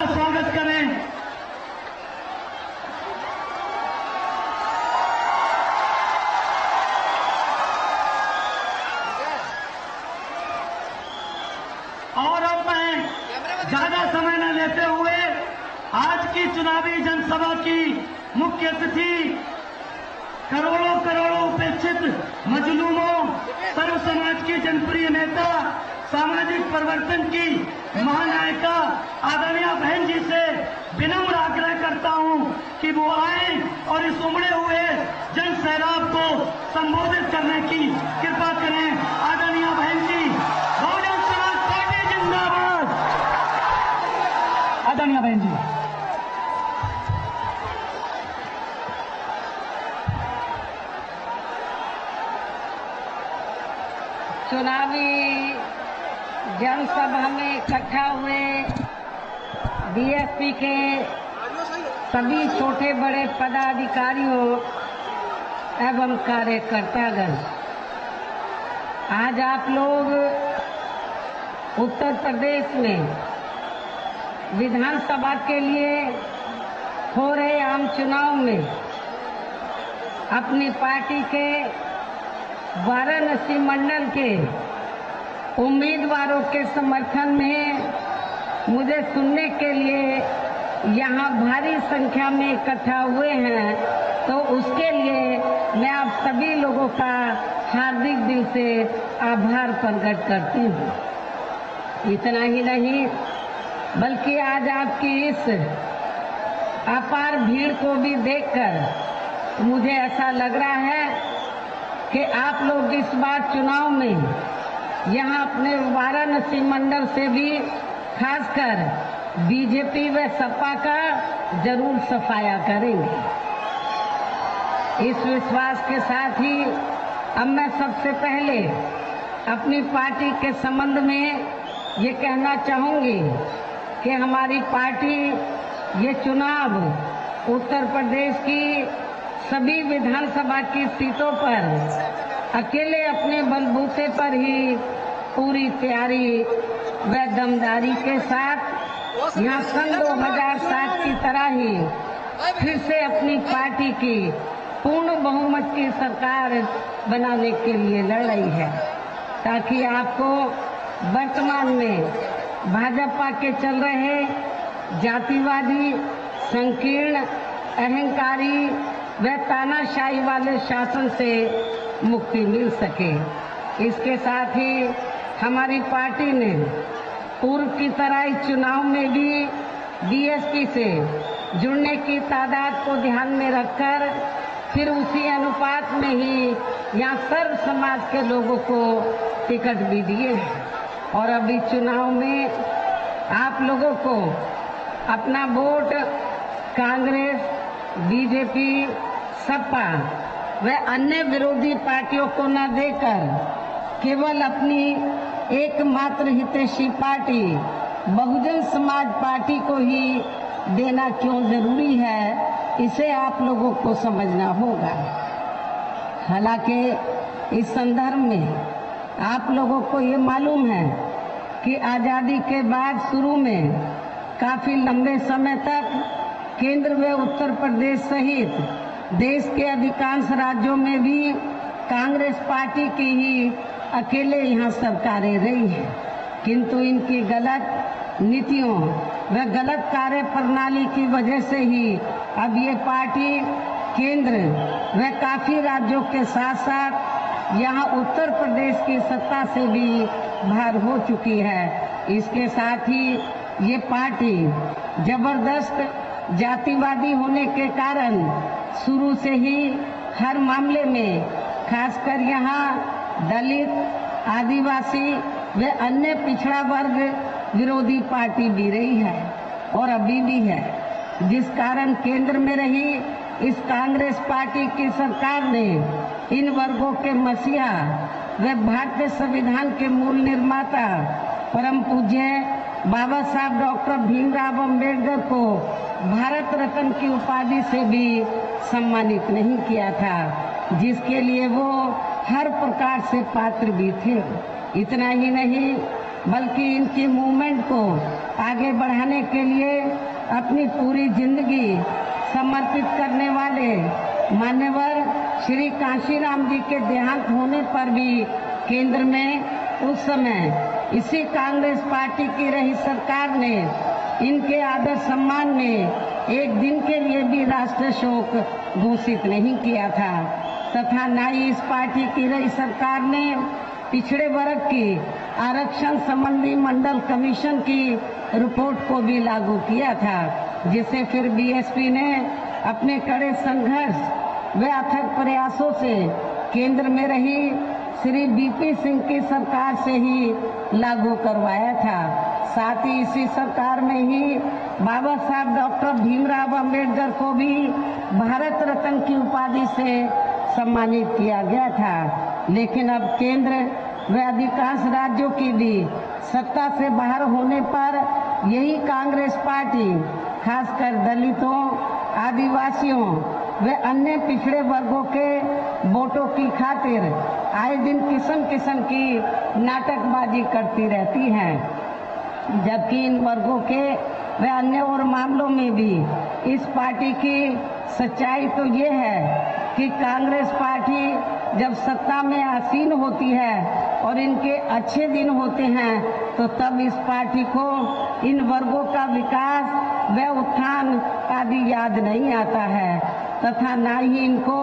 स्वागत करें। और अब मैं ज्यादा समय न लेते हुए आज की चुनावी जनसभा की मुख्य अतिथि करोड़ों करोड़ों उपेक्षित मजलूमों, सर्व समाज की जनप्रिय नेता, सामाजिक परिवर्तन की महानायिका आदरणीय बहन जी से विनम्र आग्रह करता हूं कि वो आए और इस उमड़े हुए जन सैलाब को संबोधित करने की कृपा करें। आदरणीय बहन जी, बहुजन समाज पार्टी जिंदाबाद। आदरणीय बहन जी। चुनावी जनसभा में इकट्ठा हुए बीएसपी के सभी छोटे बड़े पदाधिकारियों एवं कार्यकर्तागण, आज आप लोग उत्तर प्रदेश में विधानसभा के लिए हो रहे आम चुनाव में अपनी पार्टी के वाराणसी मंडल के उम्मीदवारों के समर्थन में मुझे सुनने के लिए यहाँ भारी संख्या में इकट्ठा हुए हैं, तो उसके लिए मैं आप सभी लोगों का हार्दिक दिल से आभार प्रकट करती हूँ। इतना ही नहीं, बल्कि आज आपकी इस अपार भीड़ को भी देखकर मुझे ऐसा लग रहा है कि आप लोग इस बार चुनाव में यहाँ अपने वाराणसी मंडल से भी खासकर बीजेपी व सपा का जरूर सफाया करेंगे। इस विश्वास के साथ ही अब मैं सबसे पहले अपनी पार्टी के संबंध में ये कहना चाहूंगी कि हमारी पार्टी ये चुनाव उत्तर प्रदेश की सभी विधानसभा की सीटों पर अकेले अपने बलबूते पर ही पूरी तैयारी व दमदारी के साथ यहाँ सन 2007 की तरह ही फिर से अपनी पार्टी की पूर्ण बहुमत की सरकार बनाने के लिए लड़ रही है, ताकि आपको वर्तमान में भाजपा के चल रहे जातिवादी, संकीर्ण, अहंकारी व तानाशाही वाले शासन से मुक्ति मिल सके। इसके साथ ही हमारी पार्टी ने पूर्व की तरह इस चुनाव में भी बीएसपी से जुड़ने की तादाद को ध्यान में रखकर फिर उसी अनुपात में ही यहाँ सर्व समाज के लोगों को टिकट भी दिए हैं। और अभी चुनाव में आप लोगों को अपना वोट कांग्रेस, बीजेपी, सपा व अन्य विरोधी पार्टियों को न देकर केवल अपनी एकमात्र हितैषी पार्टी बहुजन समाज पार्टी को ही देना क्यों जरूरी है, इसे आप लोगों को समझना होगा। हालांकि इस संदर्भ में आप लोगों को ये मालूम है कि आजादी के बाद शुरू में काफी लंबे समय तक केंद्र व उत्तर प्रदेश सहित देश के अधिकांश राज्यों में भी कांग्रेस पार्टी की ही अकेले यहाँ सरकारें रही हैं, किंतु इनकी गलत नीतियों व गलत कार्य प्रणाली की वजह से ही अब ये पार्टी केंद्र व काफी राज्यों के साथ साथ यहाँ उत्तर प्रदेश की सत्ता से भी बाहर हो चुकी है। इसके साथ ही ये पार्टी जबरदस्त जातिवादी होने के कारण शुरू से ही हर मामले में खासकर यहाँ दलित, आदिवासी व अन्य पिछड़ा वर्ग विरोधी पार्टी भी रही है और अभी भी है, जिस कारण केंद्र में रही इस कांग्रेस पार्टी की सरकार ने इन वर्गों के मसीहा व भारतीय संविधान के मूल निर्माता परम पूज्य बाबा साहब डॉक्टर भीमराव अंबेडकर को भारत रत्न की उपाधि से भी सम्मानित नहीं किया था, जिसके लिए वो हर प्रकार से पात्र भी थे। इतना ही नहीं, बल्कि इनकी मूवमेंट को आगे बढ़ाने के लिए अपनी पूरी जिंदगी समर्पित करने वाले मान्यवर श्री कांशीराम जी के देहांत होने पर भी केंद्र में उस समय इसी कांग्रेस पार्टी की रही सरकार ने इनके आदर सम्मान में एक दिन के लिए भी राष्ट्रीय शोक घोषित नहीं किया था तथा न ही इस पार्टी की रही सरकार ने पिछड़े वर्ग की आरक्षण संबंधी मंडल कमीशन की रिपोर्ट को भी लागू किया था, जिसे फिर बीएसपी ने अपने कड़े संघर्ष व अथक प्रयासों से केंद्र में रही श्री बीपी सिंह की सरकार से ही लागू करवाया था। साथ ही इसी सरकार में ही बाबा साहब डॉक्टर भीमराव अंबेडकर को भी भारत रत्न की उपाधि से सम्मानित किया गया था। लेकिन अब केंद्र व अधिकांश राज्यों की भी सत्ता से बाहर होने पर यही कांग्रेस पार्टी खासकर दलितों, आदिवासियों व अन्य पिछड़े वर्गों के वोटों की खातिर आए दिन किस्म किस्म की नाटकबाजी करती रहती है, जबकि इन वर्गों के व अन्य और मामलों में भी इस पार्टी की सच्चाई तो ये है कि कांग्रेस पार्टी जब सत्ता में आसीन होती है और इनके अच्छे दिन होते हैं तो तब इस पार्टी को इन वर्गों का विकास व उत्थान आदि याद नहीं आता है तथा न ही इनको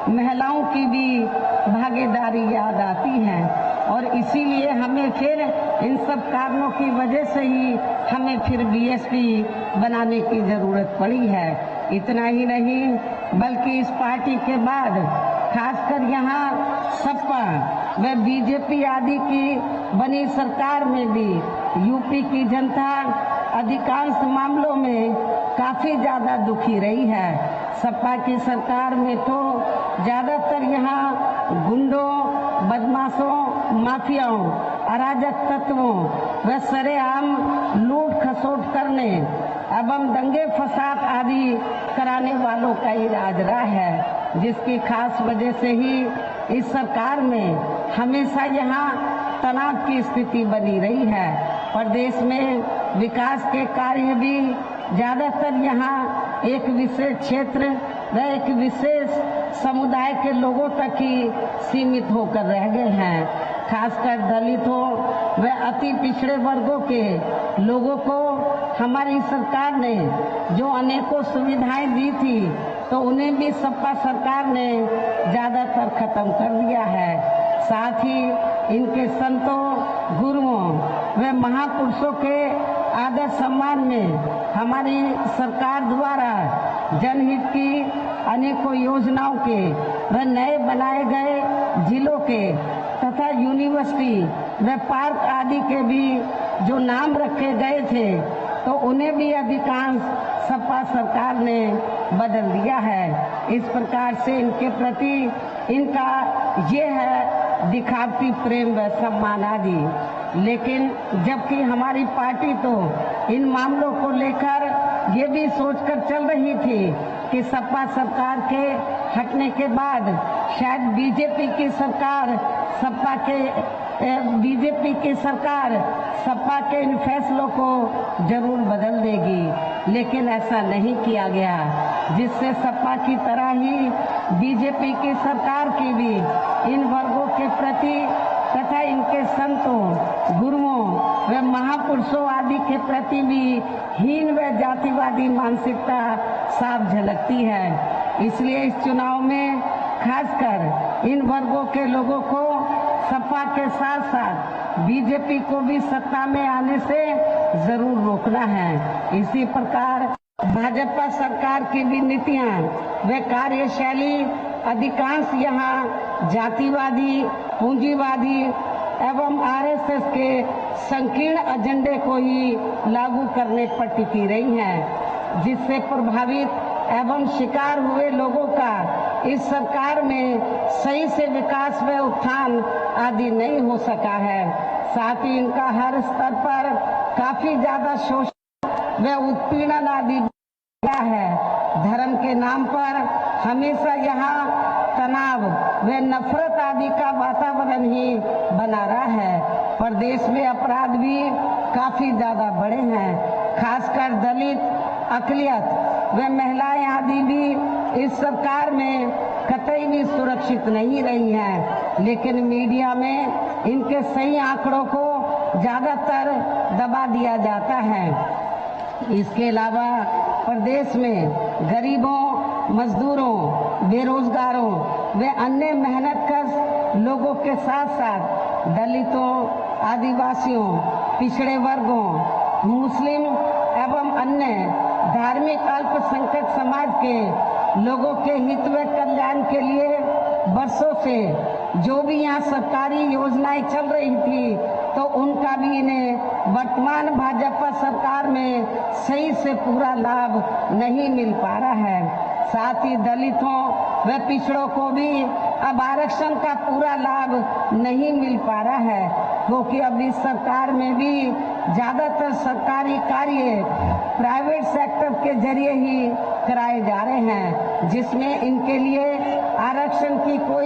महिलाओं की भी भागीदारी याद आती है और इसीलिए हमें फिर इन सब कारणों की वजह से ही हमें फिर बीएसपी बनाने की जरूरत पड़ी है। इतना ही नहीं बल्कि इस पार्टी के बाद खासकर यहाँ सपा व बीजेपी आदि की बनी सरकार में भी यूपी की जनता अधिकांश मामलों में काफी ज्यादा दुखी रही है। सपा की सरकार में तो ज्यादातर यहाँ गुंडों, बदमाशों, माफियाओं, अराजक तत्वों व सरेआम लूट खसोट करने एवं दंगे फसाद आदि कराने वालों का ही राज रहा है, जिसकी खास वजह से ही इस सरकार में हमेशा यहाँ तनाव की स्थिति बनी रही है। प्रदेश में विकास के कार्य भी ज्यादातर यहाँ एक विशेष क्षेत्र व एक विशेष समुदाय के लोगों तक ही सीमित होकर रह गए हैं। खासकर दलितों व अति पिछड़े वर्गों के लोगों को हमारी सरकार ने जो अनेकों सुविधाएं दी थी तो उन्हें भी सपा सरकार ने ज्यादातर खत्म कर दिया है। साथ ही इनके संतों, गुरुओं व महापुरुषों के आदर सम्मान में हमारी सरकार द्वारा जनहित की अनेकों योजनाओं के व नए बनाए गए जिलों के तथा यूनिवर्सिटी व पार्क आदि के भी जो नाम रखे गए थे तो उन्हें भी अधिकांश सपा सरकार ने बदल दिया है। इस प्रकार से इनके प्रति इनका ये है दिखावटी प्रेम व सम्मान आदि। लेकिन जबकि हमारी पार्टी तो इन मामलों को लेकर ये भी सोचकर चल रही थी कि सपा सरकार के हटने के बाद शायद बीजेपी की सरकार सपा के इन फैसलों को जरूर बदल देगी, लेकिन ऐसा नहीं किया गया, जिससे सपा की तरह ही बीजेपी की सरकार की भी इन वर्गों के प्रति तथा इनके संतों, गुरुओं व महापुरुषों आदि के प्रति भी हीन व जातिवादी मानसिकता साफ झलकती है। इसलिए इस चुनाव में खासकर इन वर्गों के लोगों को सपा के साथ साथ बीजेपी को भी सत्ता में आने से जरूर रोकना है। इसी प्रकार भाजपा सरकार की भी नीतियां व कार्यशैली अधिकांश यहाँ जातिवादी, पूंजीवादी एवं आरएसएस के संकीर्ण एजेंडे को ही लागू करने पर टिकी रही है, जिससे प्रभावित एवं शिकार हुए लोगों का इस सरकार में सही से विकास व उत्थान आदि नहीं हो सका है। साथ ही इनका हर स्तर पर काफी ज्यादा शोषण व उत्पीड़न आदि है। धर्म के नाम पर हमेशा यहाँ तनाव व नफरत आदि का वातावरण ही बना रहा है। प्रदेश में अपराध भी काफी ज्यादा बढ़े हैं। खासकर दलित, अकलियत व महिलाएं आदि भी इस सरकार में कतई भी सुरक्षित नहीं रही हैं। लेकिन मीडिया में इनके सही आंकड़ों को ज्यादातर दबा दिया जाता है। इसके अलावा प्रदेश में गरीबों, मजदूरों, बेरोजगारों व अन्य मेहनतकश लोगों के साथ साथ दलितों, आदिवासियों, पिछड़े वर्गों, मुस्लिम एवं अन्य धार्मिक अल्पसंख्यक समाज के लोगों के हित व कल्याण के लिए वर्षों से जो भी यहाँ सरकारी योजनाएं चल रही थी, तो उनका भी इन्हें वर्तमान भाजपा सरकार में सही से पूरा लाभ नहीं मिल पा रहा है। साथ ही दलितों व पिछड़ों को भी अब आरक्षण का पूरा लाभ नहीं मिल पा रहा है, क्योंकि अब इस सरकार में भी ज्यादातर सरकारी कार्य प्राइवेट सेक्टर के जरिए ही कराए जा रहे हैं, जिसमें इनके लिए आरक्षण की कोई